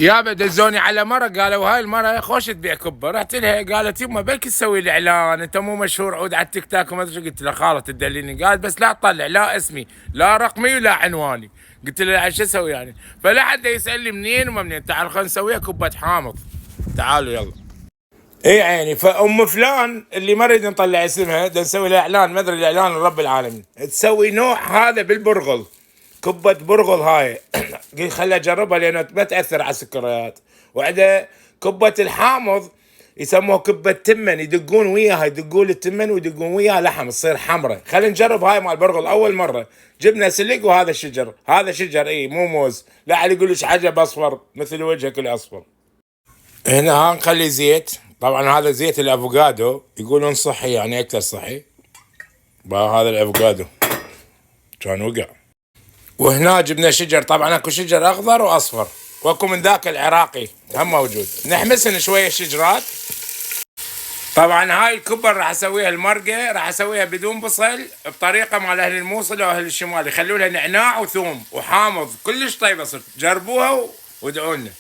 يابا دزوني على مرة، قالوا هاي المرة خوش تبيع كبة. رحت لها قالت يما بلكي تسوي لي اعلان، انت مو مشهور عود على التيك توك وما ادري شو. قلت لها خالة تدليني. قالت بس لا تطلع لا اسمي لا رقمي ولا عنواني. قلت لها شو اسوي يعني؟ فلا حد يسالني منين وما منين. تعال خلينا نسويها كبة حامض. تعالوا يلا. اي عيني. فام فلان اللي ما نريد نطلع اسمها بدنا نسوي لها اعلان، ما ادري الاعلان لرب العالمين. تسوي نوع هذا بالبرغل، كبة برغل هاي. قلت خليني اجربها لانه ما تاثر على السكريات. وعندها كبة الحامض يسموها كبة تمن، يدقون وياها، يدقون التمن ويدقون وياها لحم تصير حمراء. خلينا نجرب هاي مال برغل اول مرة. جبنا سلق وهذا شجر، هذا شجر اي مو موز. لا علي يقول لك عجب اصفر مثل وجهك الاصفر. هنا ها نخلي زيت. طبعا هذا زيت الافوكادو، يقولون صحي يعني اكثر صحي. هذا الافوكادو كان وقع. وهنا جبنا شجر، طبعا اكو شجر اخضر واصفر، واكو من ذاك العراقي هم موجود. نحمسن شويه الشجرات. طبعا هاي الكبر راح اسويها المرقه، راح اسويها بدون بصل بطريقه مال اهل الموصل واهل الشمال، يخلوا لها نعناع وثوم وحامض كلش طيبه. صرت جربوها وادعوا لنا.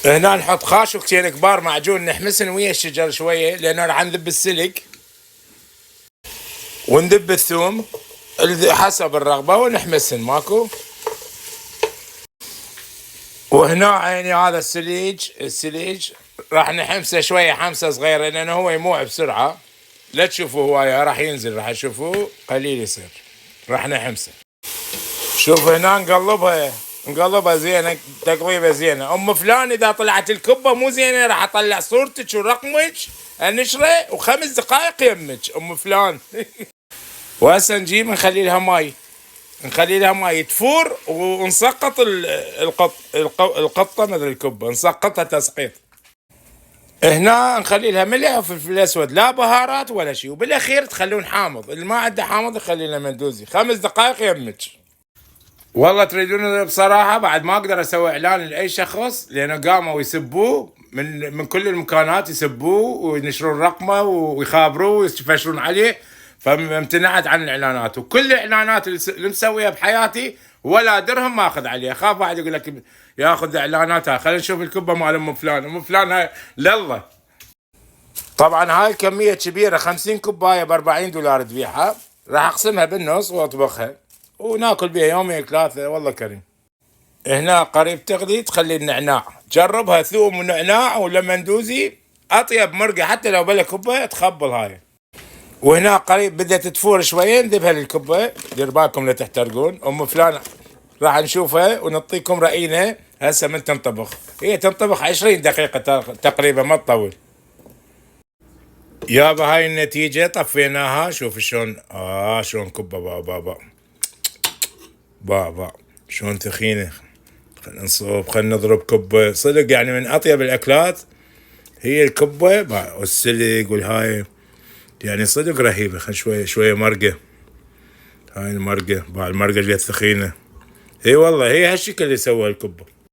هنا نحط خاشوقتين كبار معجون، نحمسن ويا الشجر شويه لانه راح نذب السلق وندب الثوم حسب الرغبه ونحمسن ماكو. وهنا عيني هذا السليج راح نحمسه شويه حمسه صغيره لانه هو يموع بسرعه. لا تشوفوا هوايه راح ينزل، راح تشوفوه قليل يصير. راح نحمسه. شوف هنا نقلبها زينه، تقليبه زينه. ام فلان اذا طلعت الكبه مو زينه راح اطلع صورتك ورقمك انشره وخمس دقائق يمك ام فلان. وهسه نجيب نخلي لها ماي تفور ونسقط القطه مثل الكبه، نسقطها تسقيط. هنا نخلي لها ملح وفلفل اسود، لا بهارات ولا شيء. وبالاخير تخلون حامض، اللي ما عنده حامض يخلي له مندوزي. 5 دقائق يمك. والله تريدون بصراحه بعد ما اقدر اسوي اعلان لاي شخص لانه قاموا يسبوه من كل المكانات، يسبوه وينشرون رقمه ويخابروه ويفشرون عليه. فامتنعت عن الاعلانات، وكل الاعلانات اللي مسويها بحياتي ولا درهم ما اخذ عليها. خاف واحد يقول لك ياخذ اعلاناتها. خلينا نشوف الكبه مال ام فلان هاي لله. طبعا هاي كميه كبيره، 50 كوبايه ب $40 تبيعها. راح اقسمها بالنص واطبخها وناكل بها يومين 3. والله كريم. هنا قريب تغلي تخلي النعناع، جربها ثوم ونعناع ولمندوزي، اطيب مرقه حتى لو بلا كبه تخبل هاي. وهنا قريب بدأت تفور شويه ندبها للكبه. دير بالكم لا تحترقون. ام فلان راح نشوفها ونعطيكم راينا هسه من تنطبخ. هي تنطبخ 20 دقيقه تقريبا ما تطول. يابا هاي النتيجه طفيناها. شوف شلون شلون كبه بابا شلون ثخينه. خلينا نصوب، خلينا نضرب كبه صدق يعني من اطيب الاكلات هي الكبه والسلق والهاي يعني صدق رهيبه. خلينا شويه مرقه. هاي المرقه المرقه اللي ثخينه. اي والله هي هالشكل اللي سوى الكبه.